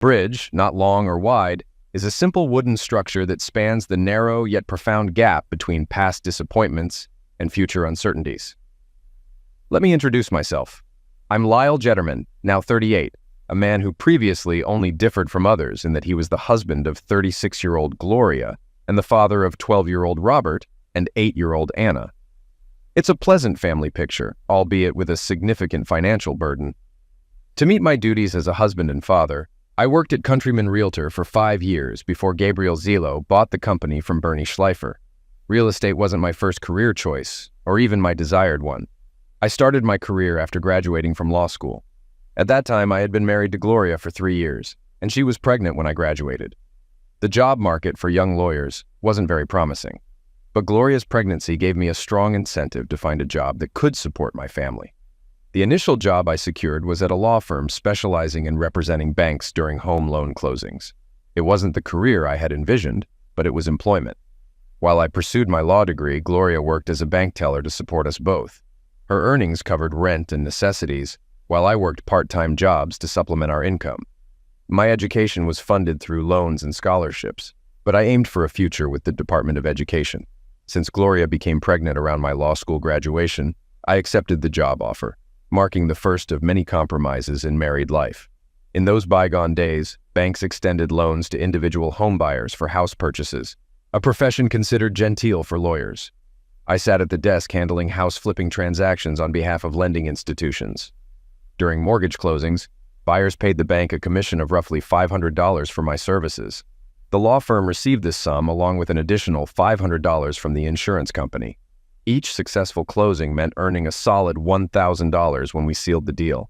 Bridge, not long or wide, is a simple wooden structure that spans the narrow yet profound gap between past disappointments and future uncertainties. Let me introduce myself. I'm Lyle Jetterman, now 38, a man who previously only differed from others in that he was the husband of 36-year-old Gloria and the father of 12-year-old Robert and 8-year-old Anna. It's a pleasant family picture, albeit with a significant financial burden. To meet my duties as a husband and father, I worked at Countryman Realtor for 5 years before Gabriel Zilo bought the company from Bernie Schleifer. Real estate wasn't my first career choice, or even my desired one. I started my career after graduating from law school. At that time, I had been married to Gloria for 3 years, and she was pregnant when I graduated. The job market for young lawyers wasn't very promising, but Gloria's pregnancy gave me a strong incentive to find a job that could support my family. The initial job I secured was at a law firm specializing in representing banks during home loan closings. It wasn't the career I had envisioned, but it was employment. While I pursued my law degree, Gloria worked as a bank teller to support us both. Her earnings covered rent and necessities, while I worked part-time jobs to supplement our income. My education was funded through loans and scholarships, but I aimed for a future with the Department of Education. Since Gloria became pregnant around my law school graduation, I accepted the job offer, marking the first of many compromises in married life. In those bygone days, banks extended loans to individual homebuyers for house purchases, a profession considered genteel for lawyers. I sat at the desk handling house flipping transactions on behalf of lending institutions. During mortgage closings, buyers paid the bank a commission of roughly $500 for my services. The law firm received this sum along with an additional $500 from the insurance company. Each successful closing meant earning a solid $1,000 when we sealed the deal.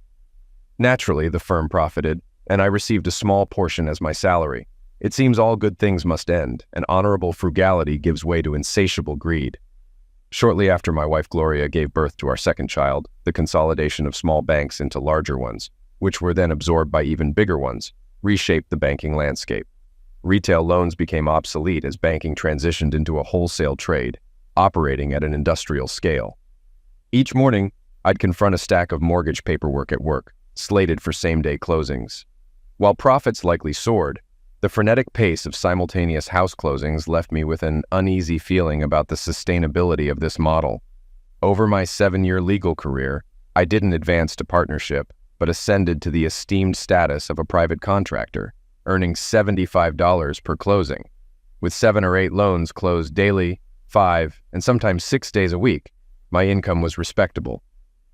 Naturally, the firm profited, and I received a small portion as my salary. It seems all good things must end, and honorable frugality gives way to insatiable greed. Shortly after my wife Gloria gave birth to our second child, the consolidation of small banks into larger ones, which were then absorbed by even bigger ones, reshaped the banking landscape. Retail loans became obsolete as banking transitioned into a wholesale trade, operating at an industrial scale. Each morning, I'd confront a stack of mortgage paperwork at work, slated for same-day closings. While profits likely soared, the frenetic pace of simultaneous house closings left me with an uneasy feeling about the sustainability of this model. Over my 7-year legal career, I didn't advance to partnership, but ascended to the esteemed status of a private contractor, earning $75 per closing. With 7 or 8 loans closed daily, 5, and sometimes 6 days a week, my income was respectable.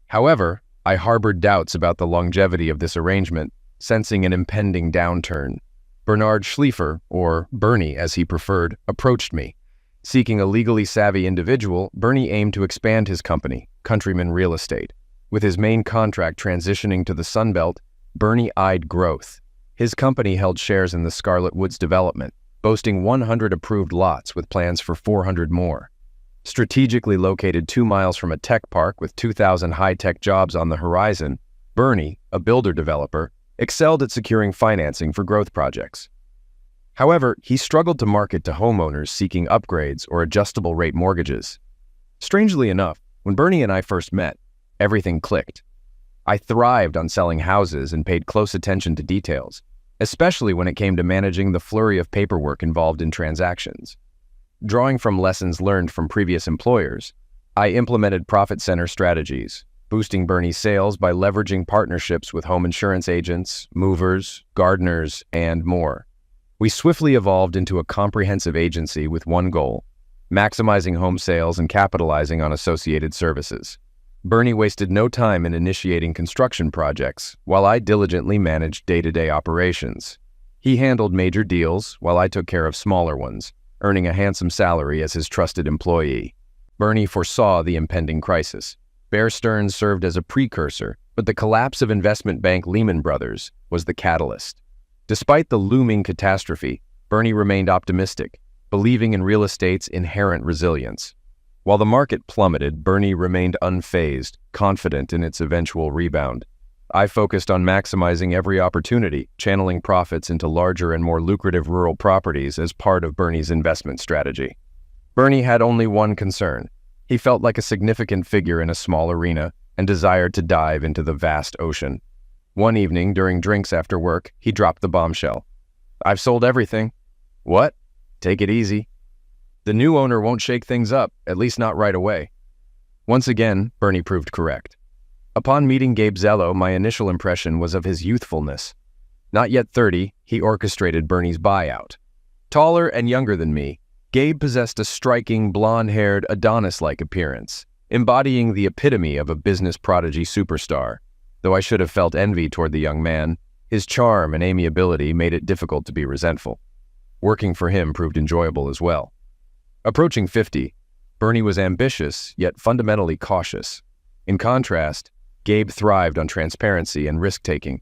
However, I harbored doubts about the longevity of this arrangement, sensing an impending downturn. Bernard Schleifer, or Bernie as he preferred, approached me. Seeking a legally savvy individual, Bernie aimed to expand his company, Countryman Real Estate. With his main contract transitioning to the Sunbelt, Bernie eyed growth. His company held shares in the Scarlet Woods development, boasting 100 approved lots with plans for 400 more. Strategically located 2 miles from a tech park with 2,000 high-tech jobs on the horizon, Bernie, a builder-developer, excelled at securing financing for growth projects. However, he struggled to market to homeowners seeking upgrades or adjustable-rate mortgages. Strangely enough, when Bernie and I first met, everything clicked. I thrived on selling houses and paid close attention to details, especially when it came to managing the flurry of paperwork involved in transactions. Drawing from lessons learned from previous employers, I implemented profit center strategies, boosting Bernie's sales by leveraging partnerships with home insurance agents, movers, gardeners, and more. We swiftly evolved into a comprehensive agency with one goal: maximizing home sales and capitalizing on associated services. Bernie wasted no time in initiating construction projects, while I diligently managed day-to-day operations. He handled major deals, while I took care of smaller ones, earning a handsome salary as his trusted employee. Bernie foresaw the impending crisis. Bear Stearns served as a precursor, but the collapse of investment bank Lehman Brothers was the catalyst. Despite the looming catastrophe, Bernie remained optimistic, believing in real estate's inherent resilience. While the market plummeted, Bernie remained unfazed, confident in its eventual rebound. I focused on maximizing every opportunity, channeling profits into larger and more lucrative rural properties as part of Bernie's investment strategy. Bernie had only one concern. He felt like a significant figure in a small arena and desired to dive into the vast ocean. One evening, during drinks after work, he dropped the bombshell. "I've sold everything." "What?" "Take it easy. The new owner won't shake things up, at least not right away." Once again, Bernie proved correct. Upon meeting Gabe Zello, my initial impression was of his youthfulness. Not yet 30, he orchestrated Bernie's buyout. Taller and younger than me, Gabe possessed a striking, blonde-haired, Adonis-like appearance, embodying the epitome of a business prodigy superstar. Though I should have felt envy toward the young man, his charm and amiability made it difficult to be resentful. Working for him proved enjoyable as well. Approaching 50, Bernie was ambitious, yet fundamentally cautious. In contrast, Gabe thrived on transparency and risk-taking.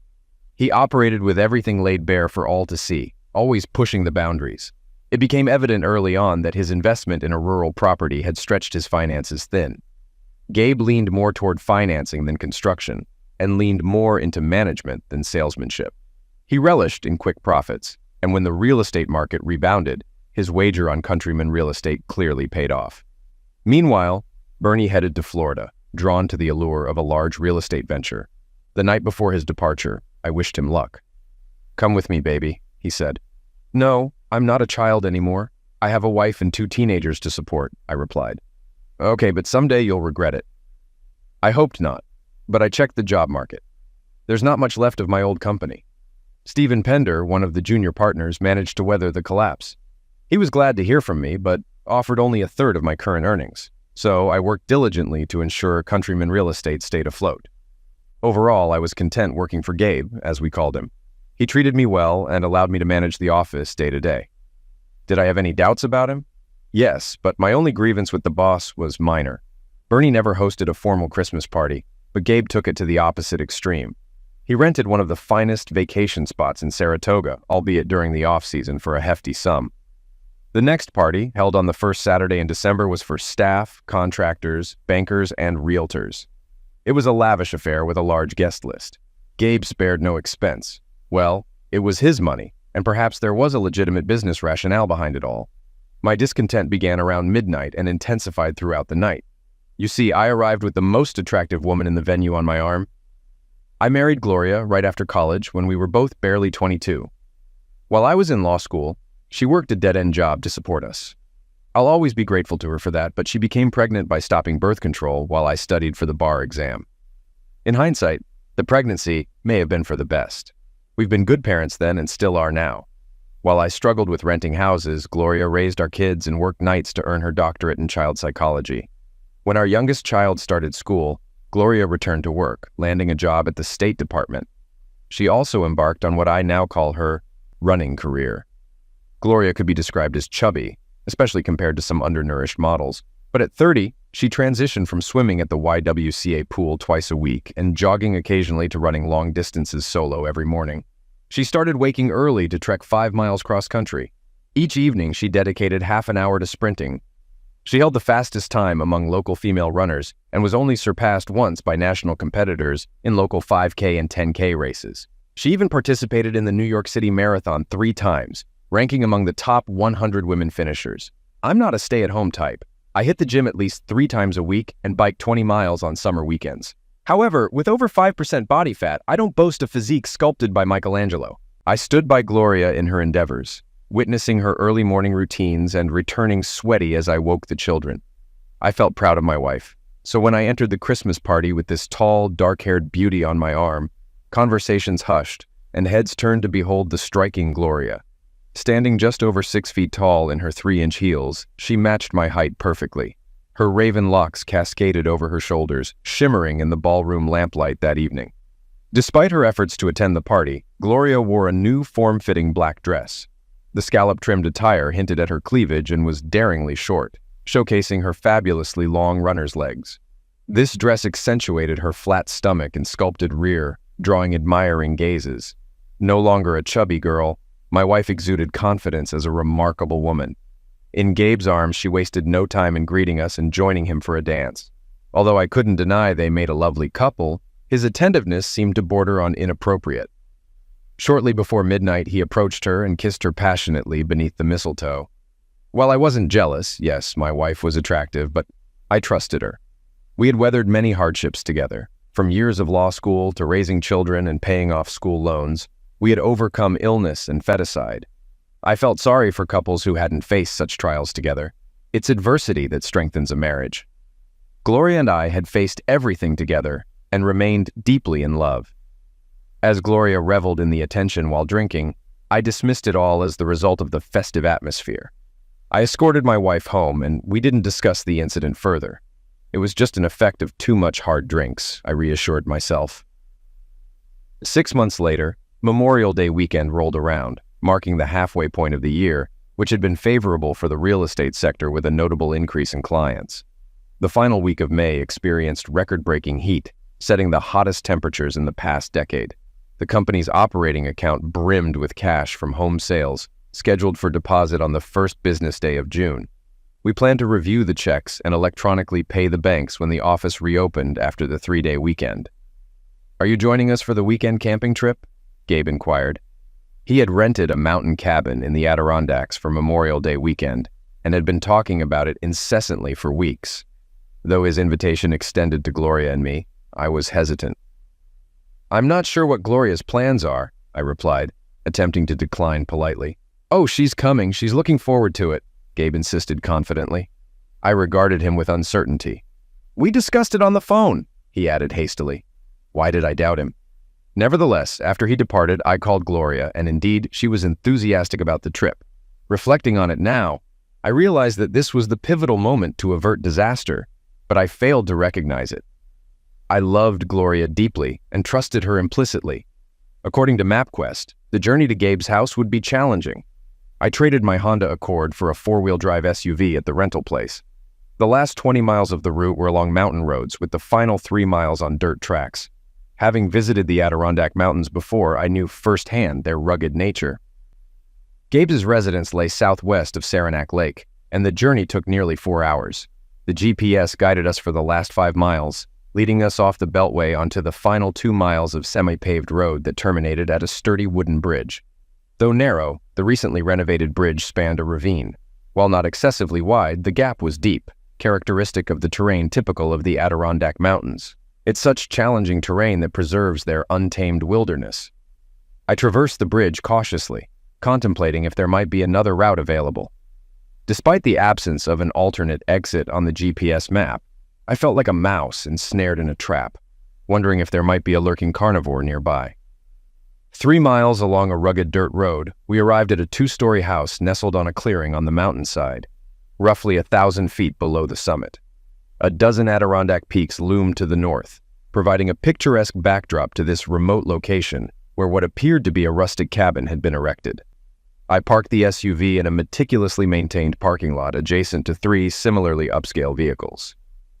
He operated with everything laid bare for all to see, always pushing the boundaries. It became evident early on that his investment in a rural property had stretched his finances thin. Gabe leaned more toward financing than construction, and leaned more into management than salesmanship. He relished in quick profits, and when the real estate market rebounded, his wager on Countryman Real Estate clearly paid off. Meanwhile, Bernie headed to Florida, drawn to the allure of a large real estate venture. The night before his departure, I wished him luck. "Come with me, baby," he said. "No, I'm not a child anymore. I have a wife and 2 teenagers to support," I replied. "Okay, but someday you'll regret it." I hoped not, but I checked the job market. There's not much left of my old company. Stephen Pender, one of the junior partners, managed to weather the collapse. He was glad to hear from me, but offered only a third of my current earnings, so I worked diligently to ensure Countryman Real Estate stayed afloat. Overall, I was content working for Gabe, as we called him. He treated me well and allowed me to manage the office day to day. Did I have any doubts about him? Yes, but my only grievance with the boss was minor. Bernie never hosted a formal Christmas party, but Gabe took it to the opposite extreme. He rented one of the finest vacation spots in Saratoga, albeit during the off-season, for a hefty sum. The next party, held on the first Saturday in December, was for staff, contractors, bankers, and realtors. It was a lavish affair with a large guest list. Gabe spared no expense. Well, it was his money, and perhaps there was a legitimate business rationale behind it all. My discontent began around midnight and intensified throughout the night. You see, I arrived with the most attractive woman in the venue on my arm. I married Gloria right after college when we were both barely 22. While I was in law school, she worked a dead-end job to support us. I'll always be grateful to her for that, but she became pregnant by stopping birth control while I studied for the bar exam. In hindsight, the pregnancy may have been for the best. We've been good parents then and still are now. While I struggled with renting houses, Gloria raised our kids and worked nights to earn her doctorate in child psychology. When our youngest child started school, Gloria returned to work, landing a job at the State Department. She also embarked on what I now call her running career. Gloria could be described as chubby, especially compared to some undernourished models. But at 30, she transitioned from swimming at the YWCA pool twice a week and jogging occasionally to running long distances solo every morning. She started waking early to trek 5 miles cross-country. Each evening, she dedicated half an hour to sprinting. She held the fastest time among local female runners and was only surpassed once by national competitors in local 5K and 10K races. She even participated in the New York City Marathon 3 times, ranking among the top 100 women finishers. I'm not a stay-at-home type. I hit the gym at least 3 times a week and bike 20 miles on summer weekends. However, with over 5% body fat, I don't boast a physique sculpted by Michelangelo. I stood by Gloria in her endeavors, witnessing her early morning routines and returning sweaty as I woke the children. I felt proud of my wife, so when I entered the Christmas party with this tall, dark-haired beauty on my arm, conversations hushed and heads turned to behold the striking Gloria. Standing just over 6 feet tall in her 3-inch heels, she matched my height perfectly. Her raven locks cascaded over her shoulders, shimmering in the ballroom lamplight that evening. Despite her efforts to attend the party, Gloria wore a new form-fitting black dress. The scallop-trimmed attire hinted at her cleavage and was daringly short, showcasing her fabulously long runner's legs. This dress accentuated her flat stomach and sculpted rear, drawing admiring gazes. No longer a chubby girl, my wife exuded confidence as a remarkable woman. In Gabe's arms, she wasted no time in greeting us and joining him for a dance. Although I couldn't deny they made a lovely couple, his attentiveness seemed to border on inappropriate. Shortly before midnight, he approached her and kissed her passionately beneath the mistletoe. While I wasn't jealous, yes, my wife was attractive, but I trusted her. We had weathered many hardships together, From years of law school to raising children and paying off school loans, we had overcome illness and feticide. I felt sorry for couples who hadn't faced such trials together. It's adversity that strengthens a marriage. Gloria and I had faced everything together and remained deeply in love. As Gloria reveled in the attention while drinking, I dismissed it all as the result of the festive atmosphere. I escorted my wife home, and we didn't discuss the incident further. It was just an effect of too much hard drinks, I reassured myself. 6 months later, Memorial Day weekend rolled around, marking the halfway point of the year, which had been favorable for the real estate sector with a notable increase in clients. The final week of May experienced record-breaking heat, setting the hottest temperatures in the past decade. The company's operating account brimmed with cash from home sales, scheduled for deposit on the first business day of June. We planned to review the checks and electronically pay the banks when the office reopened after the 3-day weekend. "Are you joining us for the weekend camping trip?" Gabe inquired. He had rented a mountain cabin in the Adirondacks for Memorial Day weekend and had been talking about it incessantly for weeks. Though his invitation extended to Gloria and me, I was hesitant. "I'm not sure what Gloria's plans are," I replied, attempting to decline politely. "Oh, she's coming. She's looking forward to it," Gabe insisted confidently. I regarded him with uncertainty. "We discussed it on the phone," he added hastily. Why did I doubt him? Nevertheless, after he departed, I called Gloria, and indeed, she was enthusiastic about the trip. Reflecting on it now, I realized that this was the pivotal moment to avert disaster, but I failed to recognize it. I loved Gloria deeply and trusted her implicitly. According to MapQuest, the journey to Gabe's house would be challenging. I traded my Honda Accord for a 4-wheel drive SUV at the rental place. The last 20 miles of the route were along mountain roads, with the final 3 miles on dirt tracks. Having visited the Adirondack Mountains before, I knew firsthand their rugged nature. Gabe's residence lay southwest of Saranac Lake, and the journey took nearly 4 hours. The GPS guided us for the last 5 miles, leading us off the beltway onto the final 2 miles of semi-paved road that terminated at a sturdy wooden bridge. Though narrow, the recently renovated bridge spanned a ravine. While not excessively wide, the gap was deep, characteristic of the terrain typical of the Adirondack Mountains. It's such challenging terrain that preserves their untamed wilderness. I traversed the bridge cautiously, contemplating if there might be another route available. Despite the absence of an alternate exit on the GPS map, I felt like a mouse ensnared in a trap, wondering if there might be a lurking carnivore nearby. 3 miles along a rugged dirt road, we arrived at a 2-story house nestled on a clearing on the mountainside, roughly 1,000 feet below the summit. A dozen Adirondack peaks loomed to the north, providing a picturesque backdrop to this remote location where what appeared to be a rustic cabin had been erected. I parked the SUV in a meticulously maintained parking lot adjacent to 3 similarly upscale vehicles.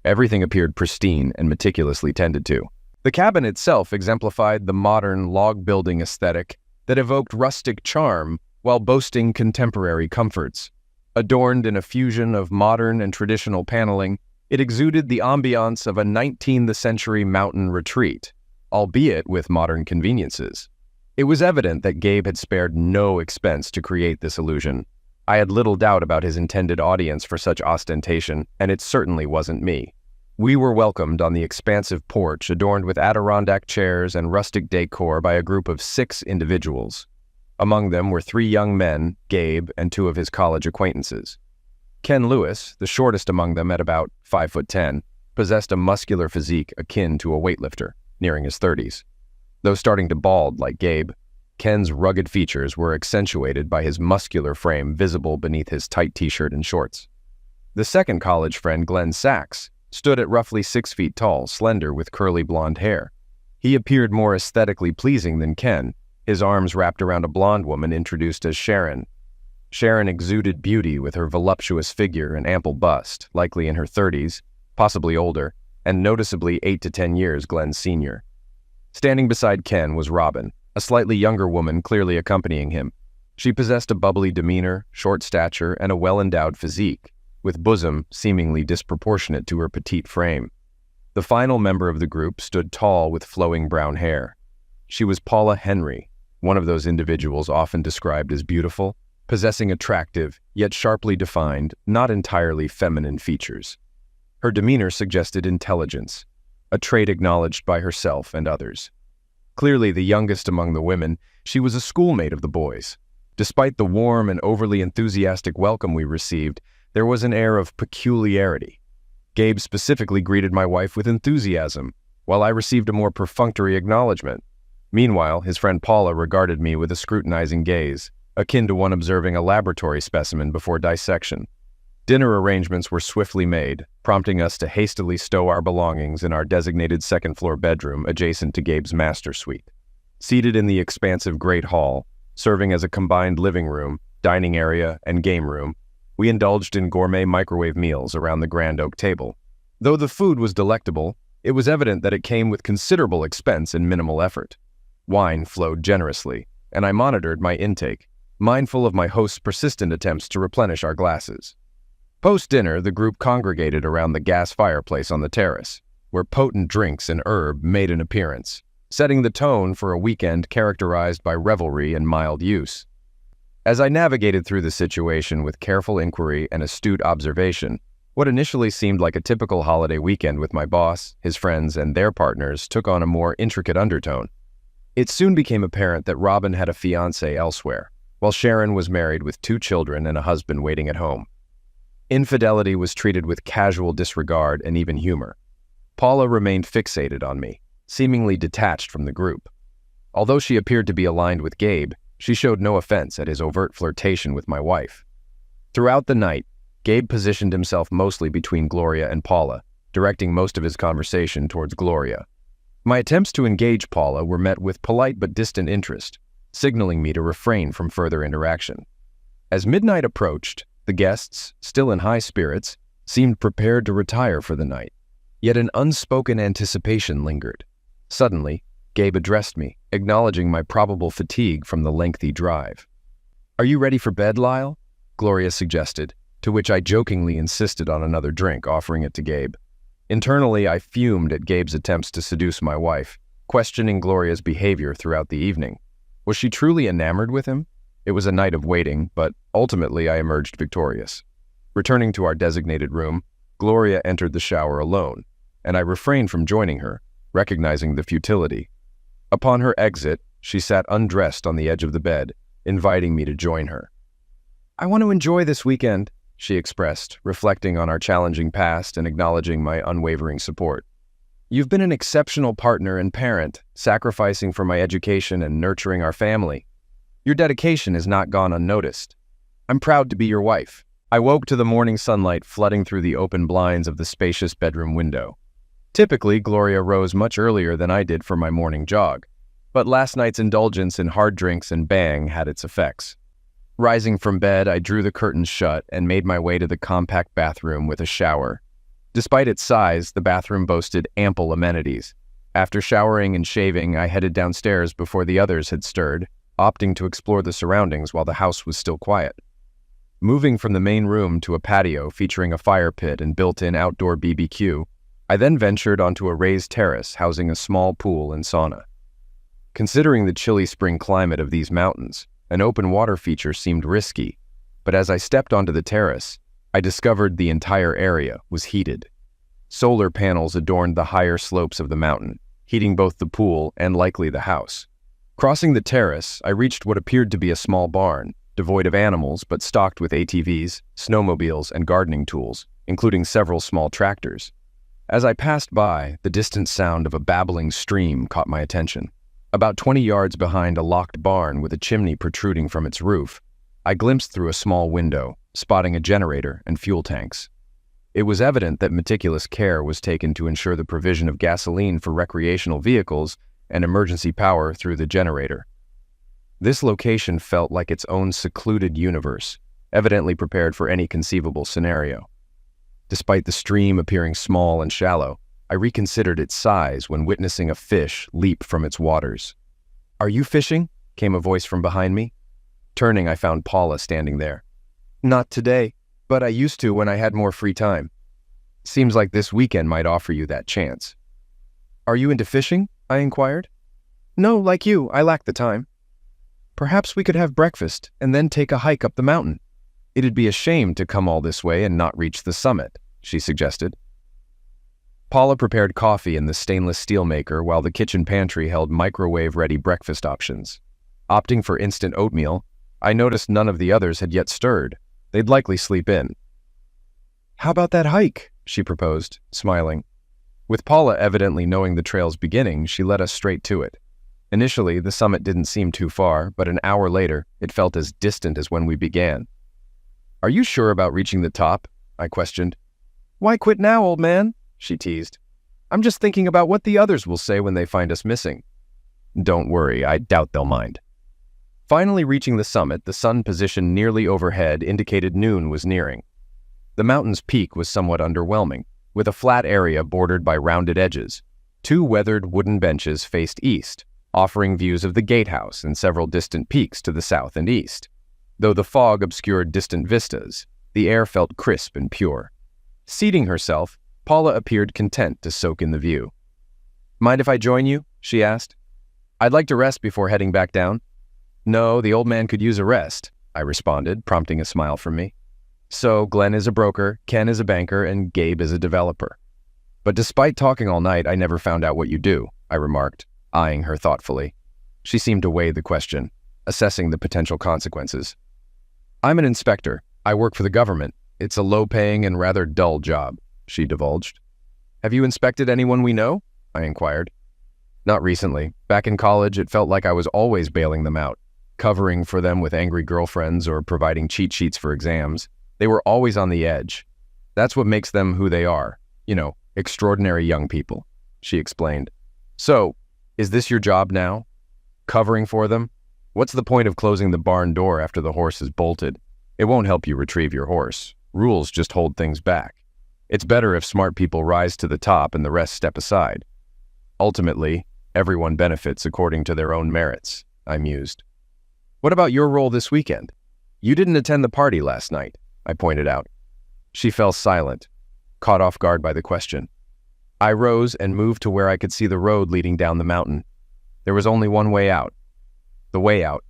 Everything appeared pristine and meticulously tended to. The cabin itself exemplified the modern log-building aesthetic that evoked rustic charm while boasting contemporary comforts. Adorned in a fusion of modern and traditional paneling, it exuded the ambiance of a 19th century mountain retreat, albeit with modern conveniences. It was evident that Gabe had spared no expense to create this illusion. I had little doubt about his intended audience for such ostentation, and it certainly wasn't me. We were welcomed on the expansive porch adorned with Adirondack chairs and rustic decor by a group of 6 individuals. Among them were 3 young men, Gabe and 2 of his college acquaintances. Ken Lewis, the shortest among them at about 5'10", possessed a muscular physique akin to a weightlifter, nearing his 30s. Though starting to bald like Gabe, Ken's rugged features were accentuated by his muscular frame visible beneath his tight t-shirt and shorts. The second college friend, Glenn Sachs, stood at roughly 6 feet tall, slender with curly blonde hair. He appeared more aesthetically pleasing than Ken, his arms wrapped around a blonde woman introduced as Sharon. Sharon exuded beauty with her voluptuous figure and ample bust, likely in her 30s, possibly older, and noticeably 8 to 10 years Glenn's senior. Standing beside Ken was Robin, a slightly younger woman clearly accompanying him. She possessed a bubbly demeanor, short stature, and a well-endowed physique, with bosom seemingly disproportionate to her petite frame. The final member of the group stood tall with flowing brown hair. She was Paula Henry, one of those individuals often described as beautiful, possessing attractive, yet sharply defined, not entirely feminine features. Her demeanor suggested intelligence. a trait acknowledged by herself and others. Clearly the youngest among the women, she was a schoolmate of the boys. Despite the warm and overly enthusiastic welcome we received, there was an air of peculiarity. Gabe specifically greeted my wife with enthusiasm, while I received a more perfunctory acknowledgement. Meanwhile, his friend Paula regarded me with a scrutinizing gaze, akin to one observing a laboratory specimen before dissection. Dinner arrangements were swiftly made, prompting us to hastily stow our belongings in our designated second-floor bedroom adjacent to Gabe's master suite. Seated in the expansive great hall, serving as a combined living room, dining area, and game room, we indulged in gourmet microwave meals around the grand oak table. Though the food was delectable, it was evident that it came with considerable expense and minimal effort. Wine flowed generously, and I monitored my intake, mindful of my host's persistent attempts to replenish our glasses. Post-dinner, the group congregated around the gas fireplace on the terrace, where potent drinks and herb made an appearance, setting the tone for a weekend characterized by revelry and mild use. As I navigated through the situation with careful inquiry and astute observation, what initially seemed like a typical holiday weekend with my boss, his friends, and their partners took on a more intricate undertone. It soon became apparent that Robin had a fiancé elsewhere, while Sharon was married with 2 children and a husband waiting at home. Infidelity was treated with casual disregard and even humor. Paula remained fixated on me, seemingly detached from the group. Although she appeared to be aligned with Gabe, she showed no offense at his overt flirtation with my wife. Throughout the night, Gabe positioned himself mostly between Gloria and Paula, directing most of his conversation towards Gloria. My attempts to engage Paula were met with polite but distant interest, signaling me to refrain from further interaction. As midnight approached, the guests, still in high spirits, seemed prepared to retire for the night. Yet an unspoken anticipation lingered. Suddenly, Gabe addressed me, acknowledging my probable fatigue from the lengthy drive. "Are you ready for bed, Lyle?" Gloria suggested, to which I jokingly insisted on another drink, offering it to Gabe. Internally, I fumed at Gabe's attempts to seduce my wife, questioning Gloria's behavior throughout the evening. Was she truly enamored with him? It was a night of waiting, but ultimately I emerged victorious. Returning to our designated room, Gloria entered the shower alone, and I refrained from joining her, recognizing the futility. Upon her exit, she sat undressed on the edge of the bed, inviting me to join her. "I want to enjoy this weekend," she expressed, reflecting on our challenging past and acknowledging my unwavering support. "You've been an exceptional partner and parent, sacrificing for my education and nurturing our family. Your dedication has not gone unnoticed. I'm proud to be your wife." I woke to the morning sunlight flooding through the open blinds of the spacious bedroom window. Typically, Gloria rose much earlier than I did for my morning jog, but last night's indulgence in hard drinks and bang had its effects. Rising from bed, I drew the curtains shut and made my way to the compact bathroom with a shower. Despite its size, the bathroom boasted ample amenities. After showering and shaving, I headed downstairs before the others had stirred, opting to explore the surroundings while the house was still quiet. Moving from the main room to a patio featuring a fire pit and built-in outdoor BBQ, I then ventured onto a raised terrace housing a small pool and sauna. Considering the chilly spring climate of these mountains, an open water feature seemed risky, but as I stepped onto the terrace, I discovered the entire area was heated. Solar panels adorned the higher slopes of the mountain, heating both the pool and likely the house. Crossing the terrace, I reached what appeared to be a small barn, devoid of animals but stocked with ATVs, snowmobiles, and gardening tools, including several small tractors. As I passed by, the distant sound of a babbling stream caught my attention. About 20 yards behind a locked barn with a chimney protruding from its roof, I glimpsed through a small window, spotting a generator and fuel tanks. It was evident that meticulous care was taken to ensure the provision of gasoline for recreational vehicles and emergency power through the generator. This location felt like its own secluded universe, evidently prepared for any conceivable scenario. Despite the stream appearing small and shallow, I reconsidered its size when witnessing a fish leap from its waters. "Are you fishing?" came a voice from behind me. Turning, I found Paula standing there. "Not today, but I used to when I had more free time. Seems like this weekend might offer you that chance." "Are you into fishing?" I inquired. "No, like you, I lack the time." "Perhaps we could have breakfast and then take a hike up the mountain. It'd be a shame to come all this way and not reach the summit," she suggested. Paula prepared coffee in the stainless steel maker while the kitchen pantry held microwave-ready breakfast options. Opting for instant oatmeal, I noticed none of the others had yet stirred. They'd likely sleep in. "How about that hike?" she proposed, smiling. With Paula evidently knowing the trail's beginning, she led us straight to it. Initially, the summit didn't seem too far, but an hour later, it felt as distant as when we began. "Are you sure about reaching the top?" I questioned. "Why quit now, old man?" she teased. "I'm just thinking about what the others will say when they find us missing." "Don't worry, I doubt they'll mind." Finally reaching the summit, the sun positioned nearly overhead indicated noon was nearing. The mountain's peak was somewhat underwhelming, with a flat area bordered by rounded edges. 2 weathered wooden benches faced east, offering views of the gatehouse and several distant peaks to the south and east. Though the fog obscured distant vistas, the air felt crisp and pure. Seating herself, Paula appeared content to soak in the view. "Mind if I join you?" she asked. "I'd like to rest before heading back down." "No, the old man could use a rest," I responded, prompting a smile from me. "So Glenn is a broker, Ken is a banker, and Gabe is a developer. But despite talking all night, I never found out what you do," I remarked, eyeing her thoughtfully. She seemed to weigh the question, assessing the potential consequences. "I'm an inspector. I work for the government. It's a low-paying and rather dull job," she divulged. "Have you inspected anyone we know?" I inquired. "Not recently. Back in college, it felt like I was always bailing them out, covering for them with angry girlfriends or providing cheat sheets for exams. They were always on the edge. That's what makes them who they are. Extraordinary young people," she explained. "So, is this your job now? Covering for them? What's the point of closing the barn door after the horse is bolted? It won't help you retrieve your horse. Rules just hold things back. It's better if smart people rise to the top and the rest step aside. Ultimately, everyone benefits according to their own merits," I mused. "What about your role this weekend? You didn't attend the party last night," I pointed out. She fell silent, caught off guard by the question. I rose and moved to where I could see the road leading down the mountain. There was only one way out. The way out.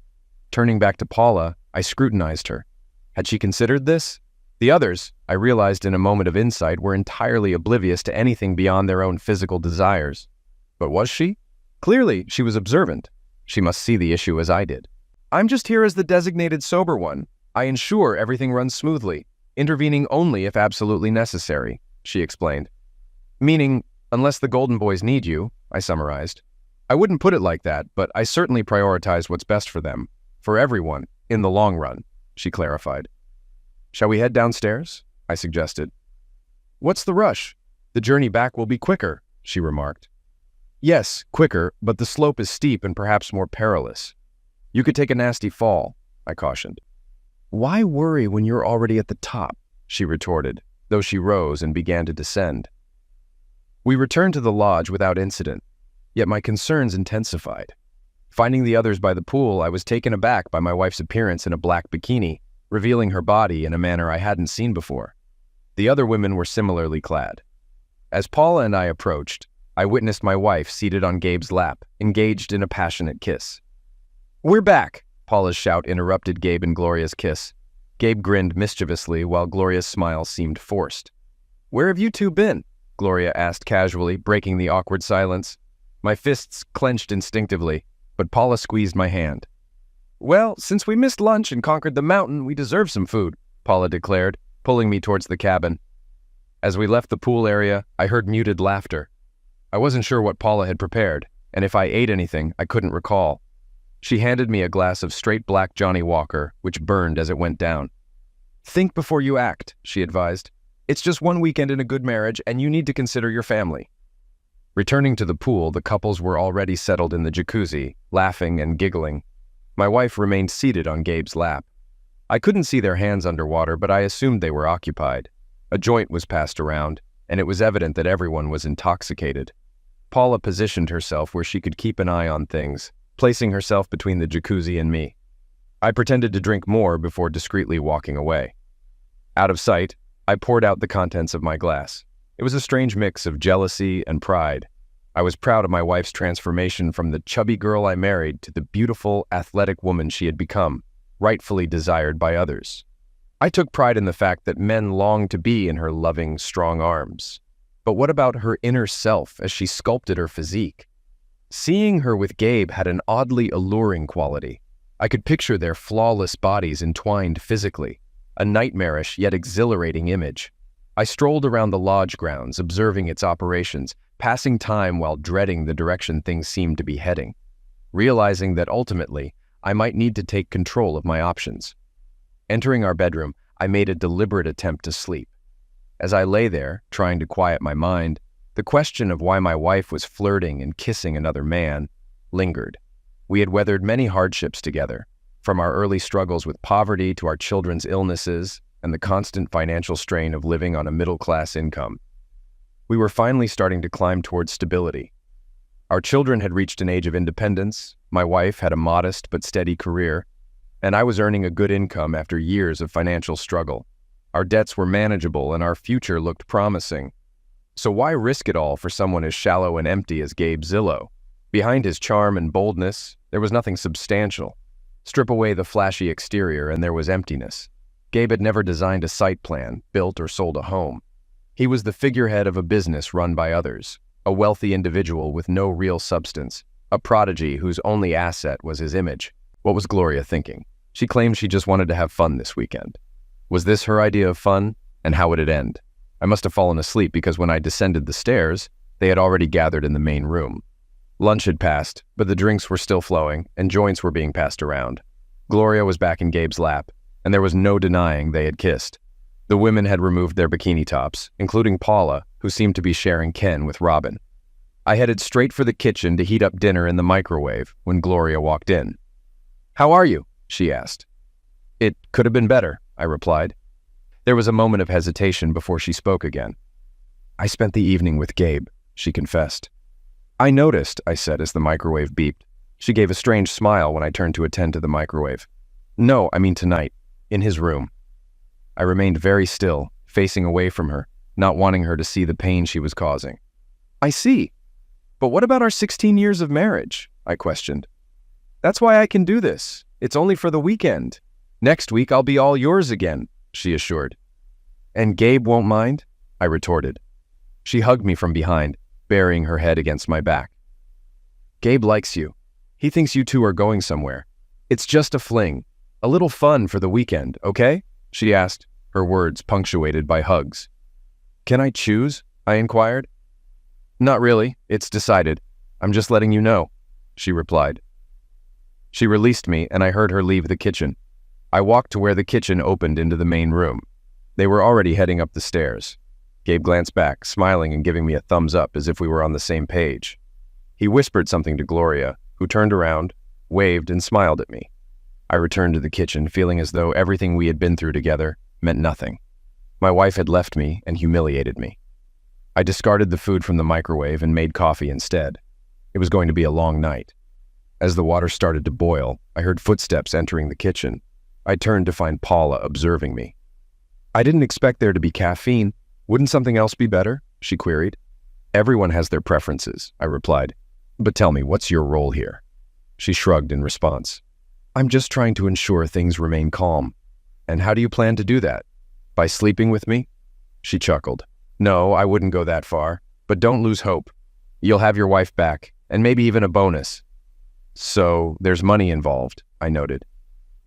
Turning back to Paula, I scrutinized her. Had she considered this? The others, I realized in a moment of insight, were entirely oblivious to anything beyond their own physical desires. But was she? Clearly, she was observant. She must see the issue as I did. "I'm just here as the designated sober one. I ensure everything runs smoothly, intervening only if absolutely necessary," she explained. "Meaning, unless the Golden Boys need you," I summarized. "I wouldn't put it like that, but I certainly prioritize what's best for them, for everyone, in the long run," she clarified. "Shall we head downstairs?" I suggested. "What's the rush? The journey back will be quicker," she remarked. "Yes, quicker, but the slope is steep and perhaps more perilous. You could take a nasty fall," I cautioned. "Why worry when you're already at the top?" she retorted, though she rose and began to descend. We returned to the lodge without incident, yet my concerns intensified. Finding the others by the pool, I was taken aback by my wife's appearance in a black bikini, revealing her body in a manner I hadn't seen before. The other women were similarly clad. As Paula and I approached, I witnessed my wife seated on Gabe's lap, engaged in a passionate kiss. "We're back!" Paula's shout interrupted Gabe and Gloria's kiss. Gabe grinned mischievously while Gloria's smile seemed forced. "Where have you two been?" Gloria asked casually, breaking the awkward silence. My fists clenched instinctively, but Paula squeezed my hand. "Well, since we missed lunch and conquered the mountain, we deserve some food," Paula declared, pulling me towards the cabin. As we left the pool area, I heard muted laughter. I wasn't sure what Paula had prepared, and if I ate anything, I couldn't recall. She handed me a glass of straight black Johnny Walker, which burned as it went down. "Think before you act," she advised. "It's just one weekend in a good marriage, and you need to consider your family." Returning to the pool, the couples were already settled in the jacuzzi, laughing and giggling. My wife remained seated on Gabe's lap. I couldn't see their hands underwater, but I assumed they were occupied. A joint was passed around, and it was evident that everyone was intoxicated. Paula positioned herself where she could keep an eye on things, placing herself between the jacuzzi and me. I pretended to drink more before discreetly walking away. Out of sight, I poured out the contents of my glass. It was a strange mix of jealousy and pride. I was proud of my wife's transformation from the chubby girl I married to the beautiful, athletic woman she had become, rightfully desired by others. I took pride in the fact that men longed to be in her loving, strong arms. But what about her inner self as she sculpted her physique? Seeing her with Gabe had an oddly alluring quality. I could picture their flawless bodies entwined physically, a nightmarish yet exhilarating image. I strolled around the lodge grounds, observing its operations, passing time while dreading the direction things seemed to be heading, realizing that ultimately I might need to take control of my options. Entering our bedroom, I made a deliberate attempt to sleep. As I lay there, trying to quiet my mind, the question of why my wife was flirting and kissing another man lingered. We had weathered many hardships together, from our early struggles with poverty to our children's illnesses and the constant financial strain of living on a middle-class income. We were finally starting to climb towards stability. Our children had reached an age of independence, my wife had a modest but steady career, and I was earning a good income after years of financial struggle. Our debts were manageable and our future looked promising. So why risk it all for someone as shallow and empty as Gabe Zillow? Behind his charm and boldness, there was nothing substantial. Strip away the flashy exterior and there was emptiness. Gabe had never designed a site plan, built or sold a home. He was the figurehead of a business run by others, a wealthy individual with no real substance, a prodigy whose only asset was his image. What was Gloria thinking? She claimed she just wanted to have fun this weekend. Was this her idea of fun? And how would it end? I must have fallen asleep because when I descended the stairs, they had already gathered in the main room. Lunch had passed, but the drinks were still flowing and joints were being passed around. Gloria was back in Gabe's lap, and there was no denying they had kissed. The women had removed their bikini tops, including Paula, who seemed to be sharing Ken with Robin. I headed straight for the kitchen to heat up dinner in the microwave when Gloria walked in. "How are you?" she asked. "It could have been better," I replied. There was a moment of hesitation before she spoke again. "I spent the evening with Gabe," she confessed. "I noticed," I said as the microwave beeped. She gave a strange smile when I turned to attend to the microwave. "No, I mean tonight, in his room." I remained very still, facing away from her, not wanting her to see the pain she was causing. "I see. But what about our 16 years of marriage?" I questioned. "That's why I can do this. It's only for the weekend. Next week I'll be all yours again," she assured. "And Gabe won't mind?" I retorted. She hugged me from behind, burying her head against my back. "Gabe likes you. He thinks you two are going somewhere. It's just a fling. A little fun for the weekend, okay?" she asked, her words punctuated by hugs. "Can I choose?" I inquired. "Not really. It's decided. I'm just letting you know," she replied. She released me and I heard her leave the kitchen. I walked to where the kitchen opened into the main room. They were already heading up the stairs. Gabe glanced back, smiling and giving me a thumbs up as if we were on the same page. He whispered something to Gloria, who turned around, waved, and smiled at me. I returned to the kitchen, feeling as though everything we had been through together meant nothing. My wife had left me and humiliated me. I discarded the food from the microwave and made coffee instead. It was going to be a long night. As the water started to boil, I heard footsteps entering the kitchen. I turned to find Paula observing me. "I didn't expect there to be caffeine. Wouldn't something else be better?" she queried. "Everyone has their preferences," I replied. "But tell me, what's your role here?" She shrugged in response. "I'm just trying to ensure things remain calm." "And how do you plan to do that? By sleeping with me?" She chuckled. "No, I wouldn't go that far. But don't lose hope. You'll have your wife back, and maybe even a bonus." "So, there's money involved," I noted.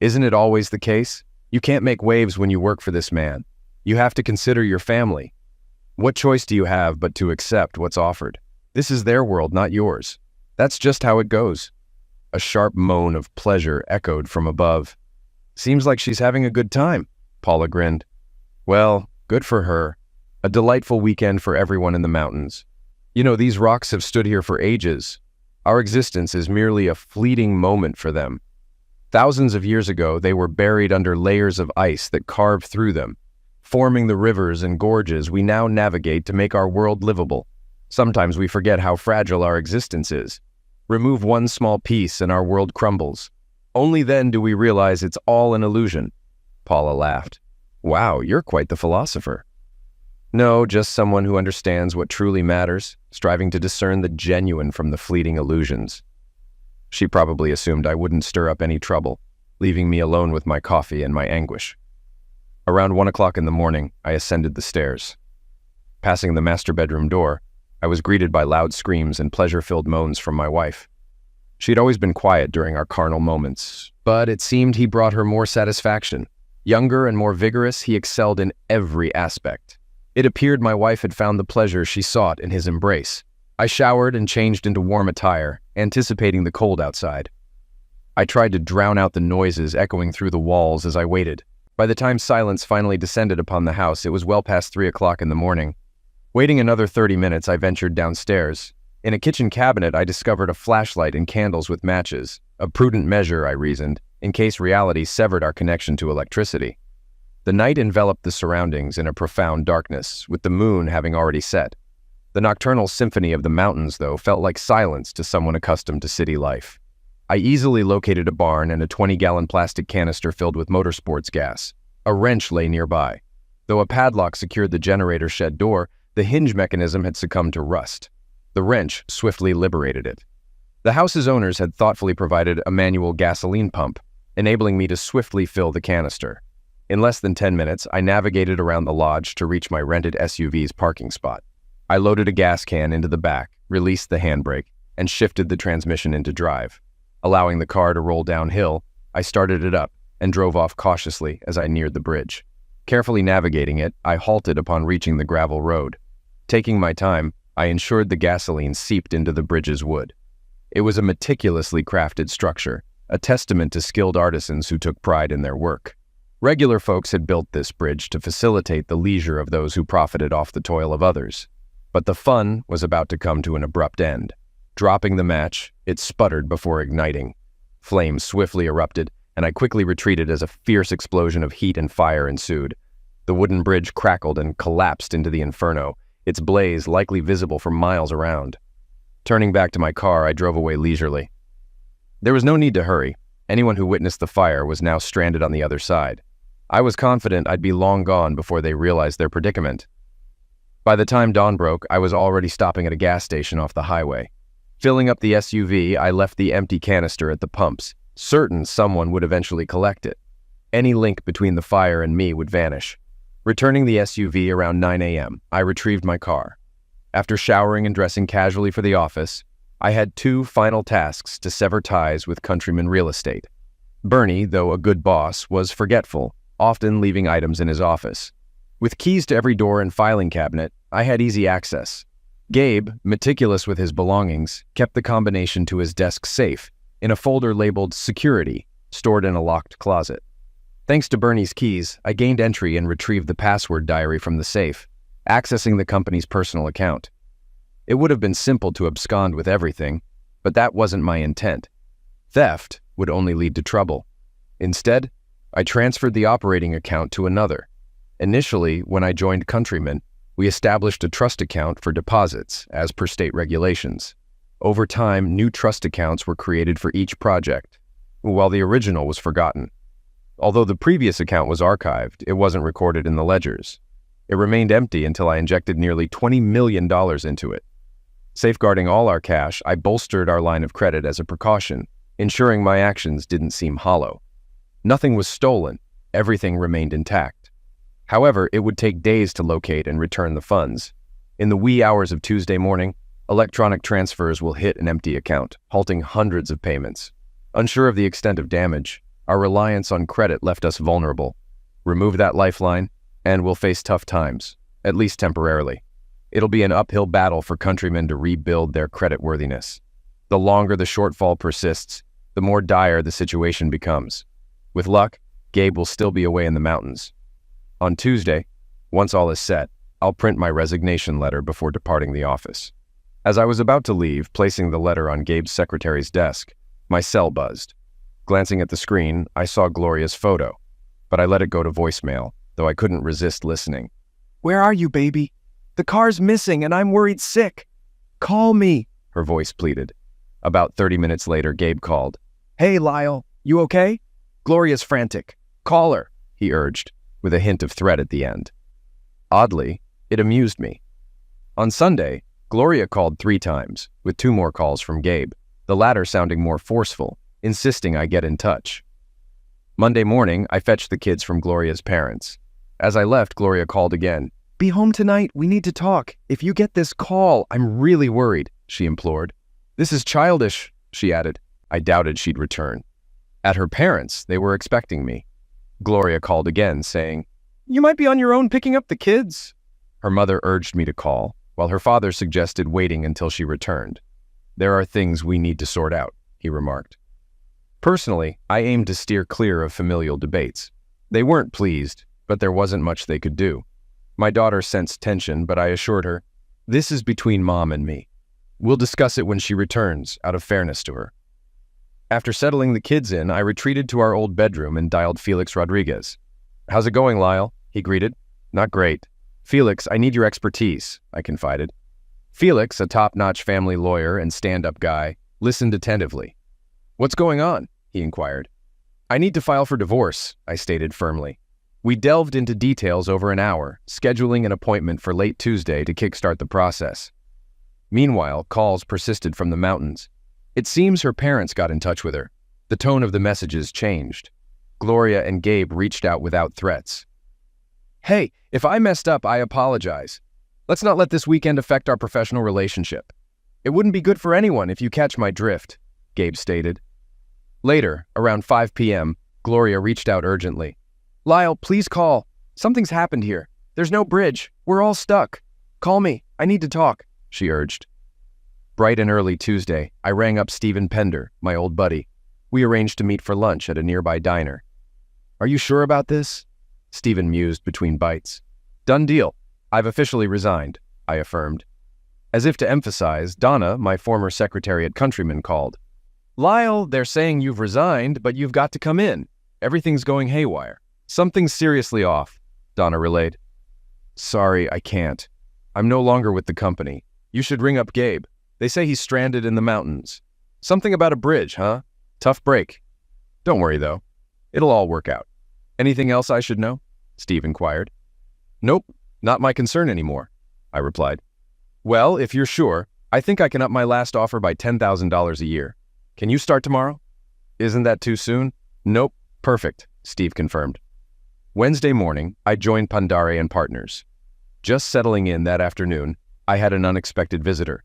"Isn't it always the case? You can't make waves when you work for this man. You have to consider your family. What choice do you have but to accept what's offered? This is their world, not yours. That's just how it goes." A sharp moan of pleasure echoed from above. "Seems like she's having a good time," Paula grinned. "Well, good for her. A delightful weekend for everyone in the mountains. You know, these rocks have stood here for ages. Our existence is merely a fleeting moment for them. Thousands of years ago, they were buried under layers of ice that carved through them, forming the rivers and gorges we now navigate to make our world livable. Sometimes we forget how fragile our existence is. Remove one small piece and our world crumbles. Only then do we realize it's all an illusion." Paula laughed. "Wow, you're quite the philosopher." "No, just someone who understands what truly matters, striving to discern the genuine from the fleeting illusions." She probably assumed I wouldn't stir up any trouble, leaving me alone with my coffee and my anguish. Around 1 o'clock in the morning, I ascended the stairs. Passing the master bedroom door, I was greeted by loud screams and pleasure-filled moans from my wife. She had always been quiet during our carnal moments, but it seemed he brought her more satisfaction. Younger and more vigorous, he excelled in every aspect. It appeared my wife had found the pleasure she sought in his embrace. I showered and changed into warm attire, anticipating the cold outside. I tried to drown out the noises echoing through the walls as I waited. By the time silence finally descended upon the house, it was well past 3 o'clock in the morning. Waiting another 30 minutes, I ventured downstairs. In a kitchen cabinet, I discovered a flashlight and candles with matches. A prudent measure, I reasoned, in case reality severed our connection to electricity. The night enveloped the surroundings in a profound darkness, with the moon having already set. The nocturnal symphony of the mountains, though, felt like silence to someone accustomed to city life. I easily located a barn and a 20-gallon plastic canister filled with motorsports gas. A wrench lay nearby. Though a padlock secured the generator shed door, the hinge mechanism had succumbed to rust. The wrench swiftly liberated it. The house's owners had thoughtfully provided a manual gasoline pump, enabling me to swiftly fill the canister. In less than 10 minutes, I navigated around the lodge to reach my rented SUV's parking spot. I loaded a gas can into the back, released the handbrake, and shifted the transmission into drive. Allowing the car to roll downhill, I started it up and drove off cautiously as I neared the bridge. Carefully navigating it, I halted upon reaching the gravel road. Taking my time, I ensured the gasoline seeped into the bridge's wood. It was a meticulously crafted structure, a testament to skilled artisans who took pride in their work. Regular folks had built this bridge to facilitate the leisure of those who profited off the toil of others. But the fun was about to come to an abrupt end. Dropping the match, it sputtered before igniting. Flames swiftly erupted, and I quickly retreated as a fierce explosion of heat and fire ensued. The wooden bridge crackled and collapsed into the inferno, its blaze likely visible for miles around. Turning back to my car, I drove away leisurely. There was no need to hurry. Anyone who witnessed the fire was now stranded on the other side. I was confident I'd be long gone before they realized their predicament. By the time dawn broke, I was already stopping at a gas station off the highway. Filling up the SUV, I left the empty canister at the pumps, certain someone would eventually collect it. Any link between the fire and me would vanish. Returning the SUV around 9 a.m., I retrieved my car. After showering and dressing casually for the office, I had 2 final tasks to sever ties with Countryman Real Estate. Bernie, though a good boss, was forgetful, often leaving items in his office. With keys to every door and filing cabinet, I had easy access. Gabe, meticulous with his belongings, kept the combination to his desk safe, in a folder labeled Security, stored in a locked closet. Thanks to Bernie's keys, I gained entry and retrieved the password diary from the safe, accessing the company's personal account. It would have been simple to abscond with everything, but that wasn't my intent. Theft would only lead to trouble. Instead, I transferred the operating account to another. Initially, when I joined Countryman, we established a trust account for deposits, as per state regulations. Over time, new trust accounts were created for each project, while the original was forgotten. Although the previous account was archived, it wasn't recorded in the ledgers. It remained empty until I injected nearly $20 million into it. Safeguarding all our cash, I bolstered our line of credit as a precaution, ensuring my actions didn't seem hollow. Nothing was stolen, everything remained intact. However, it would take days to locate and return the funds. In the wee hours of Tuesday morning, electronic transfers will hit an empty account, halting hundreds of payments. Unsure of the extent of damage, our reliance on credit left us vulnerable. Remove that lifeline, and we'll face tough times, at least temporarily. It'll be an uphill battle for Countrymen to rebuild their creditworthiness. The longer the shortfall persists, the more dire the situation becomes. With luck, Gabe will still be away in the mountains. On Tuesday, once all is set, I'll print my resignation letter before departing the office. As I was about to leave, placing the letter on Gabe's secretary's desk, my cell buzzed. Glancing at the screen, I saw Gloria's photo, but I let it go to voicemail, though I couldn't resist listening. "Where are you, baby? The car's missing and I'm worried sick. Call me," her voice pleaded. About 30 minutes later, Gabe called. "Hey, Lyle, you okay? Gloria's frantic. Call her," he urged, with a hint of threat at the end. Oddly, it amused me. On Sunday, Gloria called 3 times, with 2 more calls from Gabe, the latter sounding more forceful, insisting I get in touch. Monday morning, I fetched the kids from Gloria's parents. As I left, Gloria called again, Be home tonight. We need to talk. If you get this call, I'm really worried, she implored. This is childish, she added. I doubted she'd return. At her parents', they were expecting me. Gloria called again, saying, you might be on your own picking up the kids. Her mother urged me to call, while her father suggested waiting until she returned. There are things we need to sort out, he remarked. Personally, I aimed to steer clear of familial debates. They weren't pleased, but there wasn't much they could do. My daughter sensed tension, but I assured her, this is between Mom and me. We'll discuss it when she returns, out of fairness to her. After settling the kids in, I retreated to our old bedroom and dialed Felix Rodriguez. How's it going, Lyle? He greeted. Not great. Felix, I need your expertise, I confided. Felix, a top-notch family lawyer and stand-up guy, listened attentively. What's going on? He inquired. I need to file for divorce, I stated firmly. We delved into details over an hour, scheduling an appointment for late Tuesday to kickstart the process. Meanwhile, calls persisted from the mountains. It seems her parents got in touch with her. The tone of the messages changed. Gloria and Gabe reached out without threats. Hey, if I messed up, I apologize. Let's not let this weekend affect our professional relationship. It wouldn't be good for anyone if you catch my drift, Gabe stated. Later, around 5 p.m., Gloria reached out urgently. Lyle, please call. Something's happened here. There's no bridge. We're all stuck. Call me. I need to talk, she urged. Bright and early Tuesday, I rang up Stephen Pender, my old buddy. We arranged to meet for lunch at a nearby diner. Are you sure about this? Stephen mused between bites. Done deal. I've officially resigned, I affirmed. As if to emphasize, Donna, my former secretary at Countryman, called. Lyle, they're saying you've resigned, but you've got to come in. Everything's going haywire. Something's seriously off, Donna relayed. Sorry, I can't. I'm no longer with the company. You should ring up Gabe. They say he's stranded in the mountains. Something about a bridge, huh? Tough break. Don't worry, though. It'll all work out. Anything else I should know? Steve inquired. Nope, not my concern anymore, I replied. Well, if you're sure, I think I can up my last offer by $10,000 a year. Can you start tomorrow? Isn't that too soon? Nope, perfect, Steve confirmed. Wednesday morning, I joined Pandare and Partners. Just settling in that afternoon, I had an unexpected visitor.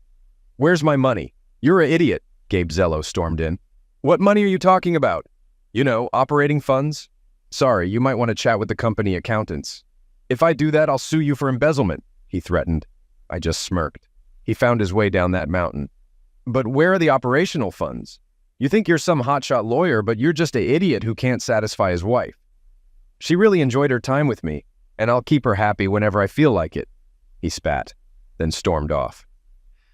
Where's my money? You're an idiot, Gabe Zello stormed in. What money are you talking about? You know, operating funds? Sorry, you might want to chat with the company accountants. If I do that, I'll sue you for embezzlement, he threatened. I just smirked. He found his way down that mountain. But where are the operational funds? You think you're some hotshot lawyer, but you're just an idiot who can't satisfy his wife. She really enjoyed her time with me, and I'll keep her happy whenever I feel like it. He spat, then stormed off.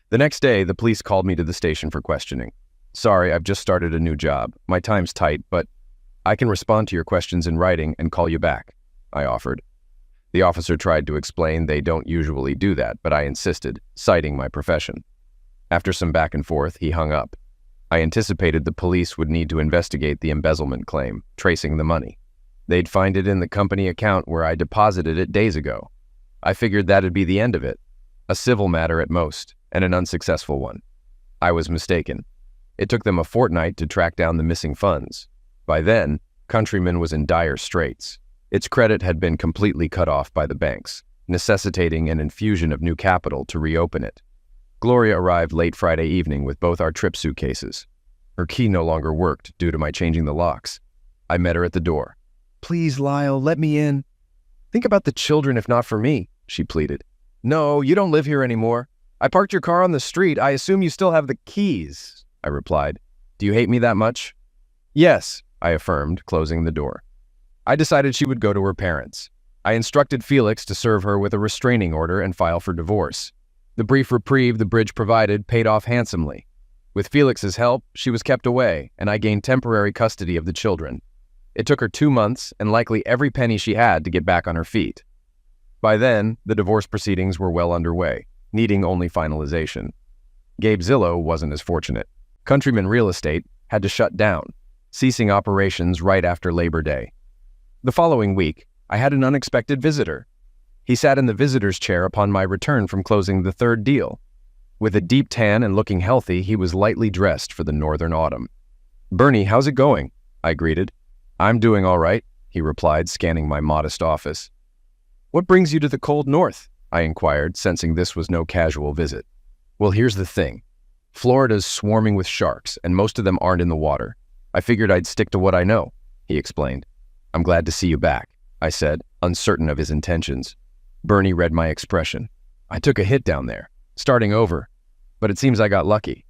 The next day, the police called me to the station for questioning. Sorry, I've just started a new job. My time's tight, but I can respond to your questions in writing and call you back, I offered. The officer tried to explain they don't usually do that, but I insisted, citing my profession. After some back and forth, he hung up. I anticipated the police would need to investigate the embezzlement claim, tracing the money. They'd find it in the company account where I deposited it days ago. I figured that'd be the end of it. A civil matter at most, and an unsuccessful one. I was mistaken. It took them a fortnight to track down the missing funds. By then, Countryman was in dire straits. Its credit had been completely cut off by the banks, necessitating an infusion of new capital to reopen it. Gloria arrived late Friday evening with both our trip suitcases. Her key no longer worked due to my changing the locks. I met her at the door. Please, Lyle, let me in. Think about the children if not for me, she pleaded. No, you don't live here anymore. I parked your car on the street. I assume you still have the keys, I replied. Do you hate me that much? Yes, I affirmed, closing the door. I decided she would go to her parents. I instructed Felix to serve her with a restraining order and file for divorce. The brief reprieve the bridge provided paid off handsomely. With Felix's help, she was kept away, and I gained temporary custody of the children. It took her 2 months and likely every penny she had to get back on her feet. By then, the divorce proceedings were well underway, needing only finalization. Gabe Zillow wasn't as fortunate. Countryman Real Estate had to shut down, ceasing operations right after Labor Day. The following week, I had an unexpected visitor. He sat in the visitor's chair upon my return from closing the third deal. With a deep tan and looking healthy, he was lightly dressed for the northern autumn. Bernie, how's it going? I greeted. I'm doing all right, he replied, scanning my modest office. What brings you to the cold north? I inquired, sensing this was no casual visit. Well, here's the thing. Florida's swarming with sharks, and most of them aren't in the water. I figured I'd stick to what I know, he explained. I'm glad to see you back, I said, uncertain of his intentions. Bernie read my expression. I took a hit down there, starting over, but it seems I got lucky.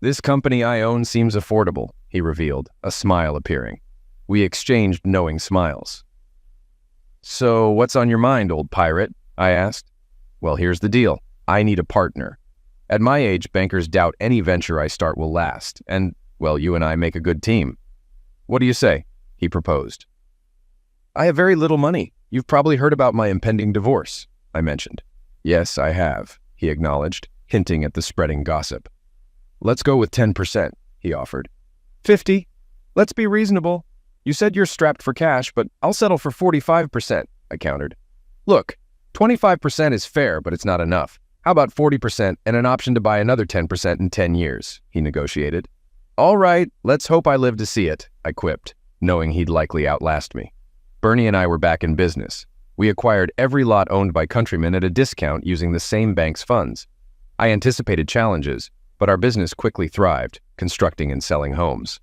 This company I own seems affordable, he revealed, a smile appearing. We exchanged knowing smiles. So what's on your mind, old pirate? I asked. Well, here's the deal. I need a partner. At my age, bankers doubt any venture I start will last, and, well, you and I make a good team. What do you say? He proposed. I have very little money. You've probably heard about my impending divorce, I mentioned. Yes, I have, he acknowledged, hinting at the spreading gossip. Let's go with 10%, he offered. 50? Let's be reasonable. You said you're strapped for cash, but I'll settle for 45%, I countered. Look, 25% is fair, but it's not enough. How about 40% and an option to buy another 10% in 10 years, he negotiated. All right, let's hope I live to see it, I quipped, knowing he'd likely outlast me. Bernie and I were back in business. We acquired every lot owned by Countryman at a discount using the same bank's funds. I anticipated challenges, but our business quickly thrived, constructing and selling homes.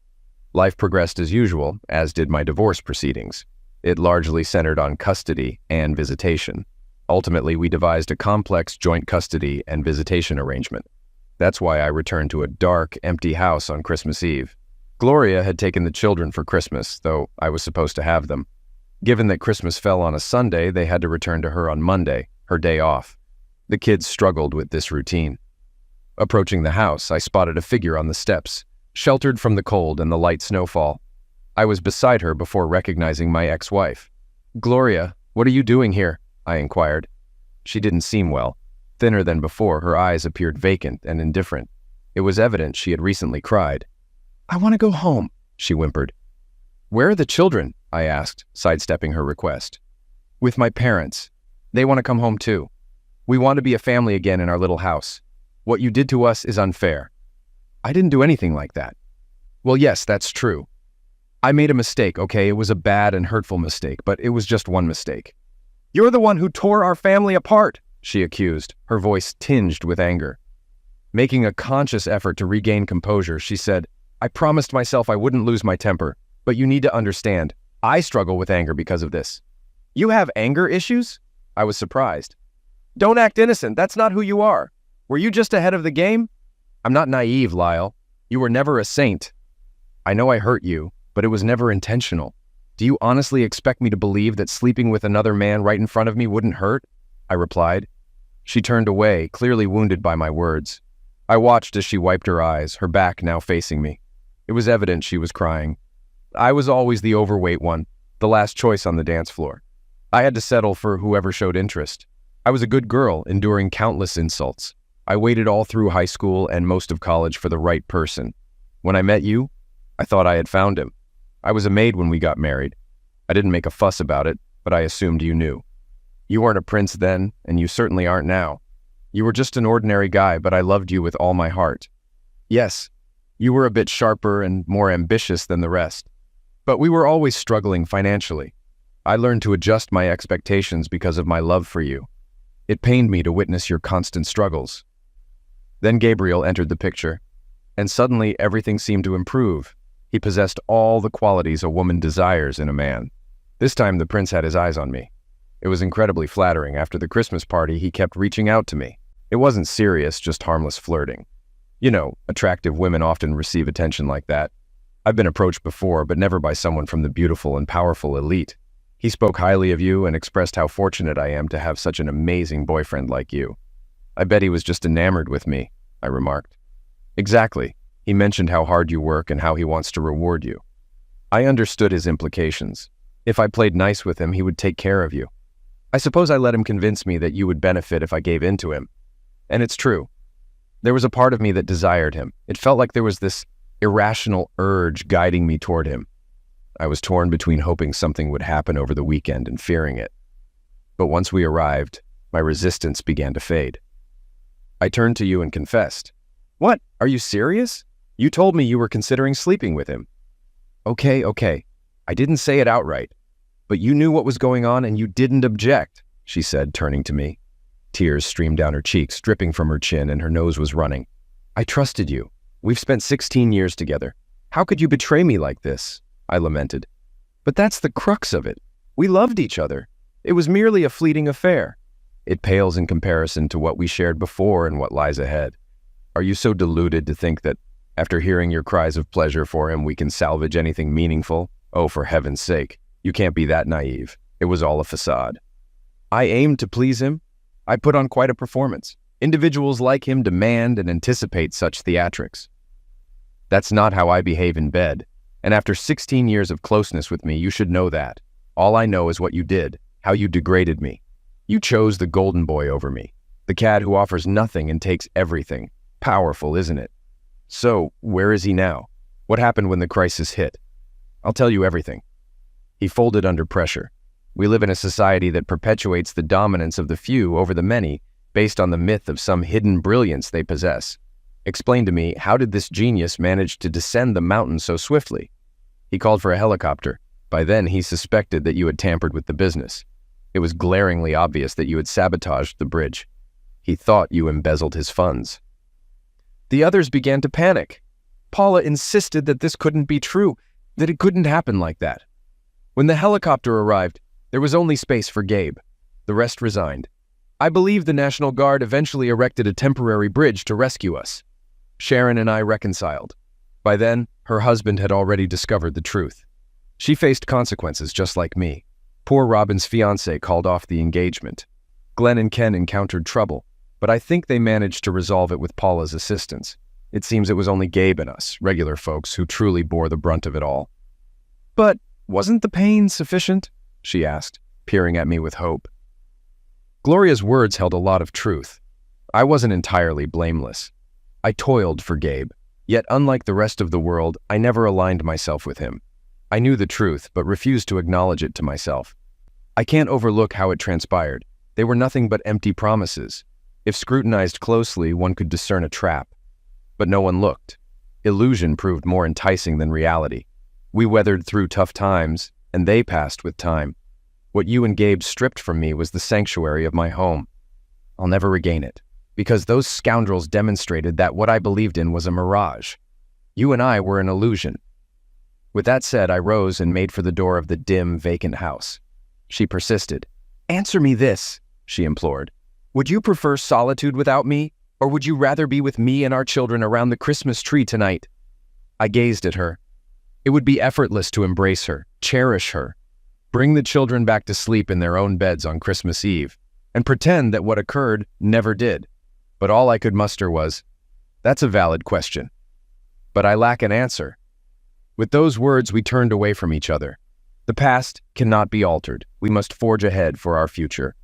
Life progressed as usual, as did my divorce proceedings. It largely centered on custody and visitation. Ultimately, we devised a complex joint custody and visitation arrangement. That's why I returned to a dark, empty house on Christmas Eve. Gloria had taken the children for Christmas, though I was supposed to have them. Given that Christmas fell on a Sunday, they had to return to her on Monday, her day off. The kids struggled with this routine. Approaching the house, I spotted a figure on the steps, sheltered from the cold and the light snowfall. I was beside her before recognizing my ex-wife. Gloria, what are you doing here? I inquired. She didn't seem well. Thinner than before, her eyes appeared vacant and indifferent. It was evident she had recently cried. I want to go home, she whimpered. Where are the children? I asked, sidestepping her request. With my parents. They want to come home too. We want to be a family again in our little house. What you did to us is unfair. I didn't do anything like that. Well, yes, that's true. I made a mistake, okay? It was a bad and hurtful mistake, but it was just one mistake. You're the one who tore our family apart, she accused, her voice tinged with anger. Making a conscious effort to regain composure, she said, I promised myself I wouldn't lose my temper, but you need to understand, I struggle with anger because of this. You have anger issues? I was surprised. Don't act innocent, that's not who you are. Were you just ahead of the game? I'm not naive, Lyle. You were never a saint. I know I hurt you, but it was never intentional. Do you honestly expect me to believe that sleeping with another man right in front of me wouldn't hurt? I replied. She turned away, clearly wounded by my words. I watched as she wiped her eyes, her back now facing me. It was evident she was crying. I was always the overweight one, the last choice on the dance floor. I had to settle for whoever showed interest. I was a good girl, enduring countless insults. I waited all through high school and most of college for the right person. When I met you, I thought I had found him. I was a maid when we got married. I didn't make a fuss about it, but I assumed you knew. You weren't a prince then, and you certainly aren't now. You were just an ordinary guy, but I loved you with all my heart. Yes, you were a bit sharper and more ambitious than the rest. But we were always struggling financially. I learned to adjust my expectations because of my love for you. It pained me to witness your constant struggles. Then Gabriel entered the picture, and suddenly everything seemed to improve. He possessed all the qualities a woman desires in a man. This time the prince had his eyes on me. It was incredibly flattering. After the Christmas party, he kept reaching out to me. It wasn't serious, just harmless flirting. You know, attractive women often receive attention like that. I've been approached before, but never by someone from the beautiful and powerful elite. He spoke highly of you and expressed how fortunate I am to have such an amazing boyfriend like you. I bet he was just enamored with me, I remarked. Exactly. He mentioned how hard you work and how he wants to reward you. I understood his implications. If I played nice with him, he would take care of you. I suppose I let him convince me that you would benefit if I gave in to him. And it's true. There was a part of me that desired him. It felt like there was this irrational urge guiding me toward him. I was torn between hoping something would happen over the weekend and fearing it. But once we arrived, my resistance began to fade. I turned to you and confessed. What? Are you serious? You told me you were considering sleeping with him. Okay. I didn't say it outright. But you knew what was going on and you didn't object, she said, turning to me. Tears streamed down her cheeks, dripping from her chin, and her nose was running. I trusted you. We've spent 16 years together. How could you betray me like this? I lamented. But that's the crux of it. We loved each other. It was merely a fleeting affair. It pales in comparison to what we shared before and what lies ahead. Are you so deluded to think that, after hearing your cries of pleasure for him, we can salvage anything meaningful? Oh, for heaven's sake, you can't be that naive. It was all a facade. I aimed to please him. I put on quite a performance. Individuals like him demand and anticipate such theatrics. That's not how I behave in bed, and after 16 years of closeness with me, you should know that. All I know is what you did, how you degraded me. You chose the golden boy over me, the cad who offers nothing and takes everything. Powerful, isn't it? So, where is he now? What happened when the crisis hit? I'll tell you everything. He folded under pressure. We live in a society that perpetuates the dominance of the few over the many, based on the myth of some hidden brilliance they possess. Explain to me, how did this genius manage to descend the mountain so swiftly? He called for a helicopter. By then, he suspected that you had tampered with the business. It was glaringly obvious that you had sabotaged the bridge. He thought you embezzled his funds. The others began to panic. Paula insisted that this couldn't be true, that it couldn't happen like that. When the helicopter arrived, there was only space for Gabe. The rest resigned. I believe the National Guard eventually erected a temporary bridge to rescue us. Sharon and I reconciled. By then, her husband had already discovered the truth. She faced consequences just like me. Poor Robin's fiancé called off the engagement. Glenn and Ken encountered trouble, but I think they managed to resolve it with Paula's assistance. It seems it was only Gabe and us, regular folks, who truly bore the brunt of it all. But wasn't the pain sufficient? She asked, peering at me with hope. Gloria's words held a lot of truth. I wasn't entirely blameless. I toiled for Gabe, yet unlike the rest of the world, I never aligned myself with him. I knew the truth, but refused to acknowledge it to myself. I can't overlook how it transpired. They were nothing but empty promises. If scrutinized closely, one could discern a trap. But no one looked. Illusion proved more enticing than reality. We weathered through tough times, and they passed with time. What you and Gabe stripped from me was the sanctuary of my home. I'll never regain it, because those scoundrels demonstrated that what I believed in was a mirage. You and I were an illusion. With that said, I rose and made for the door of the dim, vacant house. She persisted. Answer me this, she implored. Would you prefer solitude without me, or would you rather be with me and our children around the Christmas tree tonight? I gazed at her. It would be effortless to embrace her, cherish her, bring the children back to sleep in their own beds on Christmas Eve, and pretend that what occurred never did. But all I could muster was, that's a valid question. But I lack an answer. With those words, we turned away from each other. The past cannot be altered. We must forge ahead for our future.